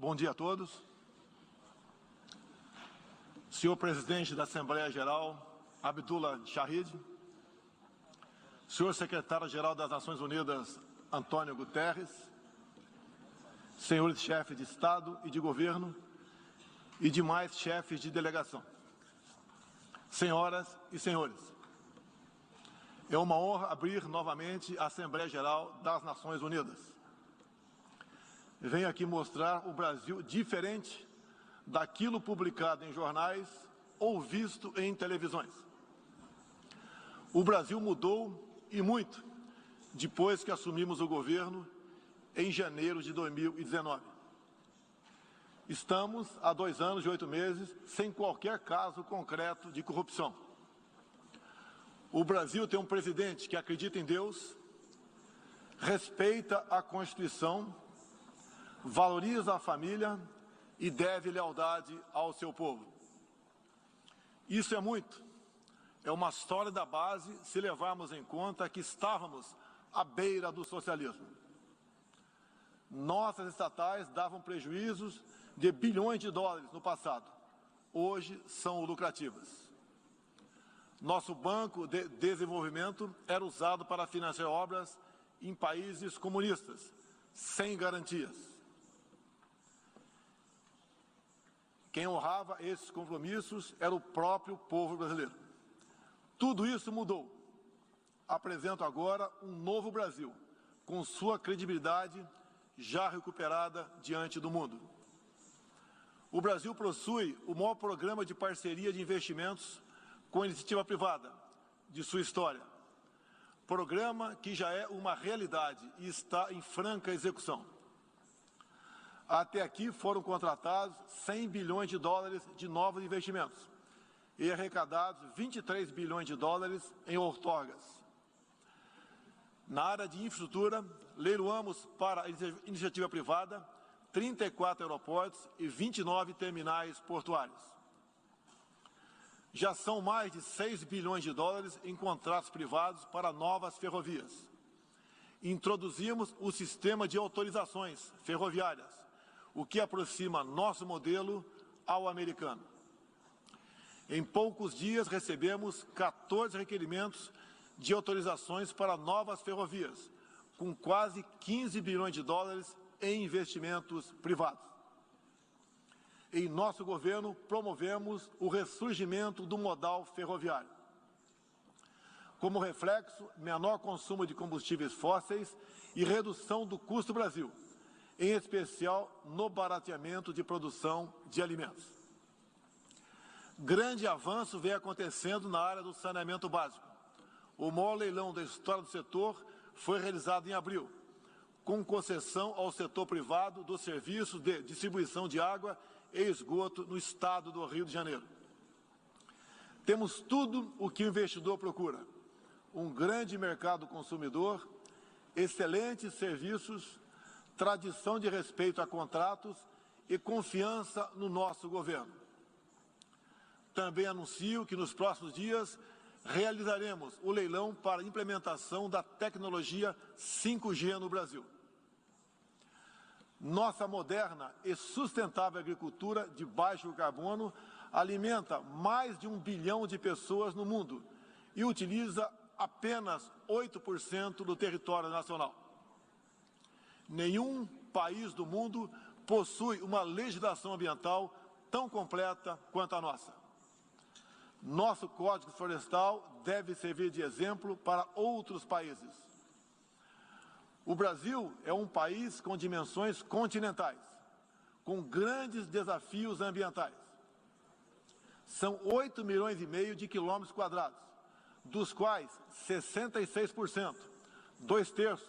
Bom dia a todos. Senhor Presidente da Assembleia Geral, Abdullah Shahid, Senhor Secretário-Geral das Nações Unidas, Antônio Guterres, senhores chefes de Estado e de Governo e demais chefes de delegação, senhoras e senhores, é uma honra abrir novamente a Assembleia Geral das Nações Unidas. Venho aqui mostrar o Brasil diferente daquilo publicado em jornais ou visto em televisões. O Brasil mudou e muito depois que assumimos o governo em janeiro de 2019. Estamos há 2 anos e 8 meses sem qualquer caso concreto de corrupção. O Brasil tem um presidente que acredita em Deus, respeita a Constituição, valoriza a família e deve lealdade ao seu povo. Isso é muito. É uma sólida base se levarmos em conta que estávamos à beira do socialismo. Nossas estatais davam prejuízos de bilhões de dólares no passado. Hoje são lucrativas. Nosso Banco de Desenvolvimento era usado para financiar obras em países comunistas, sem garantias. Quem honrava esses compromissos era o próprio povo brasileiro. Tudo isso mudou. Apresento agora um novo Brasil, com sua credibilidade já recuperada diante do mundo. O Brasil possui o maior programa de parceria de investimentos com a iniciativa privada de sua história. Programa que já é uma realidade e está em franca execução. Até aqui foram contratados 100 bilhões de dólares de novos investimentos e arrecadados 23 bilhões de dólares em outorgas. Na área de infraestrutura, leiloamos para a iniciativa privada 34 aeroportos e 29 terminais portuários. Já são mais de 6 bilhões de dólares em contratos privados para novas ferrovias. Introduzimos o sistema de autorizações ferroviárias, o que aproxima nosso modelo ao americano. Em poucos dias recebemos 14 requerimentos de autorizações para novas ferrovias, com quase 15 bilhões de dólares em investimentos privados. Em nosso governo, promovemos o ressurgimento do modal ferroviário. Como reflexo, menor consumo de combustíveis fósseis e redução do custo Brasil, em especial no barateamento de produção de alimentos. Grande avanço vem acontecendo na área do saneamento básico. O maior leilão da história do setor foi realizado em abril, com concessão ao setor privado dos serviços de distribuição de água e esgoto no estado do Rio de Janeiro. Temos tudo o que o investidor procura: um grande mercado consumidor, excelentes serviços, tradição de respeito a contratos e confiança no nosso governo. Também anuncio que nos próximos dias realizaremos o leilão para a implementação da tecnologia 5G no Brasil. Nossa moderna e sustentável agricultura de baixo carbono alimenta mais de 1 bilhão de pessoas no mundo e utiliza apenas 8% do território nacional. Nenhum país do mundo possui uma legislação ambiental tão completa quanto a nossa. Nosso Código Florestal deve servir de exemplo para outros países. O Brasil é um país com dimensões continentais, com grandes desafios ambientais. São 8,5 milhões de quilômetros quadrados, dos quais 66%, 2/3,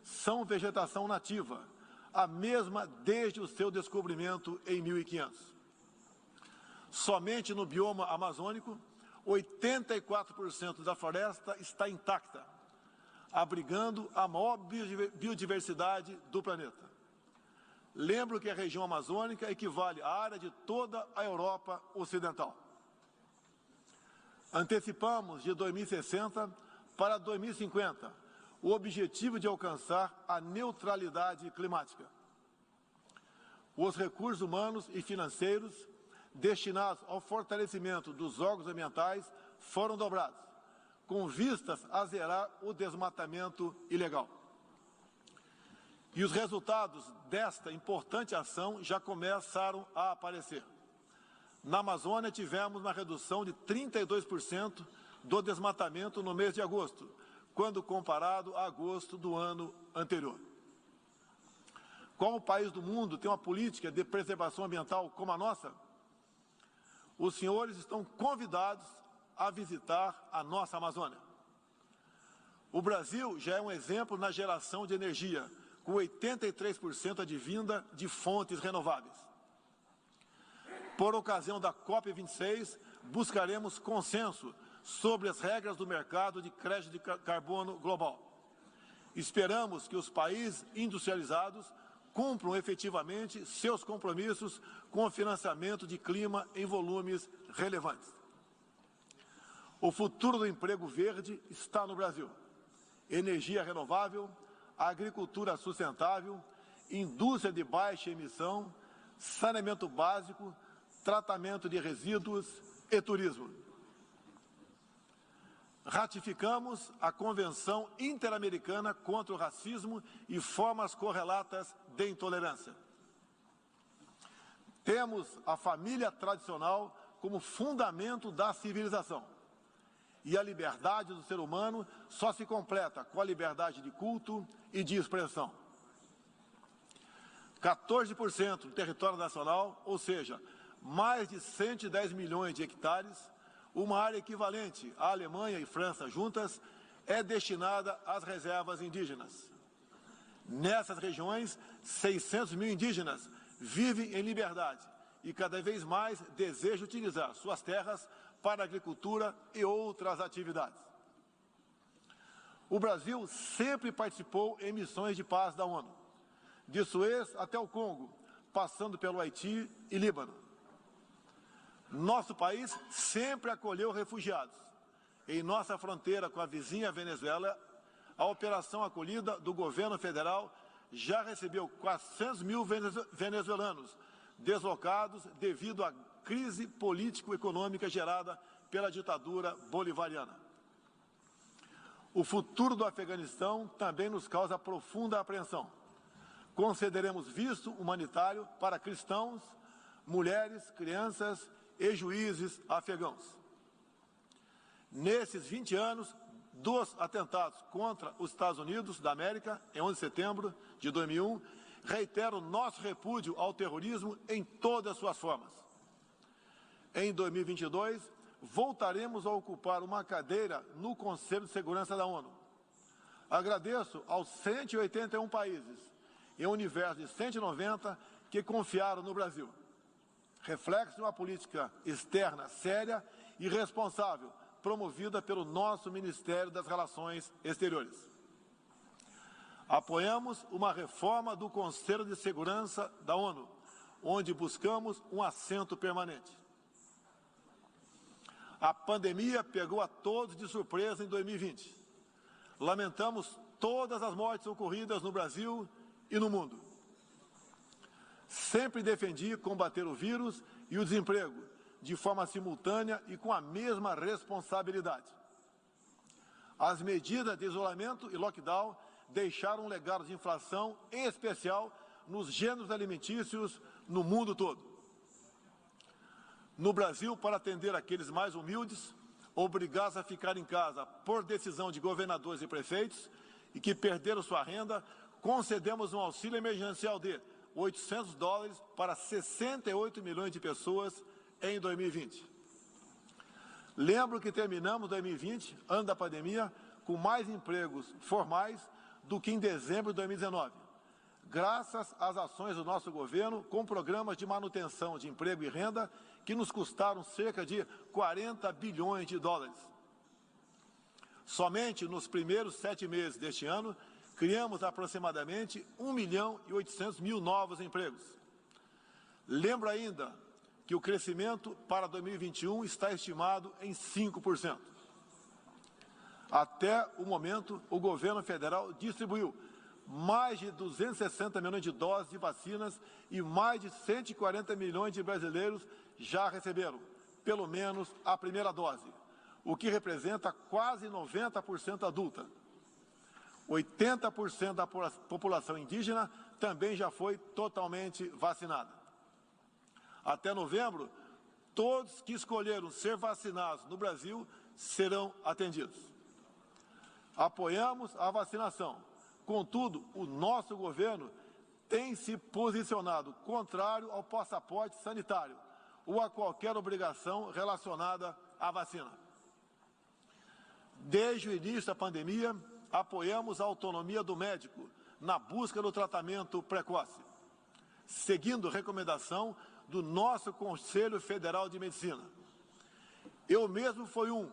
são vegetação nativa, a mesma desde o seu descobrimento em 1500. Somente no bioma amazônico, 84% da floresta está intacta, abrigando a maior biodiversidade do planeta. Lembro que a região amazônica equivale à área de toda a Europa Ocidental. Antecipamos de 2060 para 2050 o objetivo de alcançar a neutralidade climática. os recursos humanos e financeiros destinados ao fortalecimento dos órgãos ambientais foram dobrados, com vistas a zerar o desmatamento ilegal. E os resultados desta importante ação já começaram a aparecer. Na Amazônia, tivemos uma redução de 32% do desmatamento no mês de agosto, quando comparado a agosto do ano anterior. Qual país do mundo tem uma política de preservação ambiental como a nossa? Os senhores estão convidados a visitar a nossa Amazônia. O Brasil já é um exemplo na geração de energia, com 83% advinda de fontes renováveis. Por ocasião da COP26, buscaremos consenso sobre as regras do mercado de crédito de carbono global. Esperamos que os países industrializados cumpram efetivamente seus compromissos com o financiamento de clima em volumes relevantes. O futuro do emprego verde está no Brasil. Energia renovável, agricultura sustentável, indústria de baixa emissão, saneamento básico, tratamento de resíduos e turismo. Ratificamos a Convenção Interamericana contra o Racismo e formas correlatas de intolerância. Temos a família tradicional como fundamento da civilização. E a liberdade do ser humano só se completa com a liberdade de culto e de expressão. 14% do território nacional, ou seja, mais de 110 milhões de hectares, uma área equivalente à Alemanha e França juntas, é destinada às reservas indígenas. Nessas regiões, 600 mil indígenas vivem em liberdade e cada vez mais desejam utilizar suas terras para a agricultura e outras atividades. O Brasil sempre participou em missões de paz da ONU, de Suez até o Congo, passando pelo Haiti e Líbano. Nosso país sempre acolheu refugiados. Em nossa fronteira com a vizinha Venezuela, a operação acolhida do governo federal já recebeu 400 mil venezuelanos deslocados devido à crise político-econômica gerada pela ditadura bolivariana. O futuro do Afeganistão também nos causa profunda apreensão. Concederemos visto humanitário para cristãos, mulheres, crianças e juízes afegãos. Nesses 20 anos dos atentados contra os Estados Unidos da América, em 11 de setembro de 2001, reitero nosso repúdio ao terrorismo em todas as suas formas. Em 2022, voltaremos a ocupar uma cadeira no Conselho de Segurança da ONU. Agradeço aos 181 países, em um universo de 190, que confiaram no Brasil. Reflexo de uma política externa séria e responsável, promovida pelo nosso Ministério das Relações Exteriores. Apoiamos uma reforma do Conselho de Segurança da ONU, onde buscamos um assento permanente. A pandemia pegou a todos de surpresa em 2020. Lamentamos todas as mortes ocorridas no Brasil e no mundo. Sempre defendi combater o vírus e o desemprego de forma simultânea e com a mesma responsabilidade. As medidas de isolamento e lockdown deixaram um legado de inflação, em especial nos gêneros alimentícios no mundo todo. No Brasil, para atender aqueles mais humildes, obrigados a ficar em casa por decisão de governadores e prefeitos e que perderam sua renda, concedemos um auxílio emergencial de $800 para 68 milhões de pessoas em 2020. Lembro que terminamos 2020, ano da pandemia, com mais empregos formais do que em dezembro de 2019, graças às ações do nosso governo com programas de manutenção de emprego e renda que nos custaram cerca de 40 bilhões de dólares. Somente nos primeiros 7 meses deste ano, criamos aproximadamente 1.800.000 novos empregos. Lembro ainda que o crescimento para 2021 está estimado em 5%. Até o momento, o governo federal distribuiu mais de 260 milhões de doses de vacinas e mais de 140 milhões de brasileiros já receberam, pelo menos, a primeira dose, o que representa quase 90% adulta. 80% da população indígena também já foi totalmente vacinada. Até novembro, todos que escolheram ser vacinados no Brasil serão atendidos. Apoiamos a vacinação. Contudo, o nosso governo tem se posicionado contrário ao passaporte sanitário ou a qualquer obrigação relacionada à vacina. Desde o início da pandemia, apoiamos a autonomia do médico na busca do tratamento precoce, seguindo recomendação do nosso Conselho Federal de Medicina. Eu mesmo fui um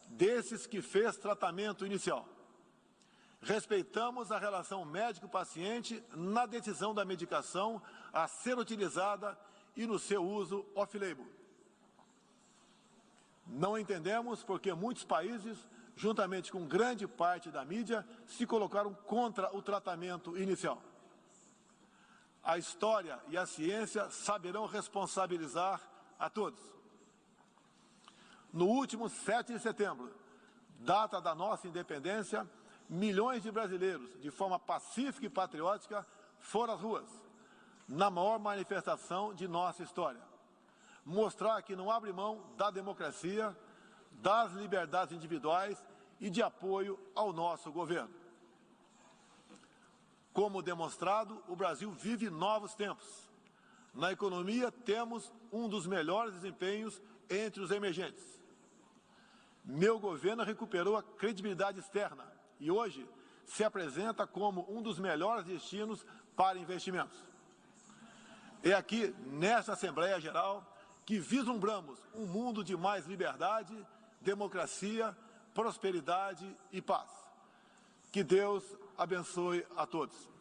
desses que fez tratamento inicial. Respeitamos a relação médico-paciente na decisão da medicação a ser utilizada e no seu uso off-label. Não entendemos porque muitos países, juntamente com grande parte da mídia, se colocaram contra o tratamento inicial. A história e a ciência saberão responsabilizar a todos. No último 7 de setembro, data da nossa independência, milhões de brasileiros, de forma pacífica e patriótica, foram às ruas, na maior manifestação de nossa história. Mostrar que não abre mão da democracia, das liberdades individuais e de apoio ao nosso governo. Como demonstrado, o Brasil vive novos tempos. Na economia, temos um dos melhores desempenhos entre os emergentes. Meu governo recuperou a credibilidade externa e hoje se apresenta como um dos melhores destinos para investimentos. É aqui, nesta Assembleia Geral, que vislumbramos um mundo de mais liberdade, democracia, prosperidade e paz. Que Deus abençoe a todos.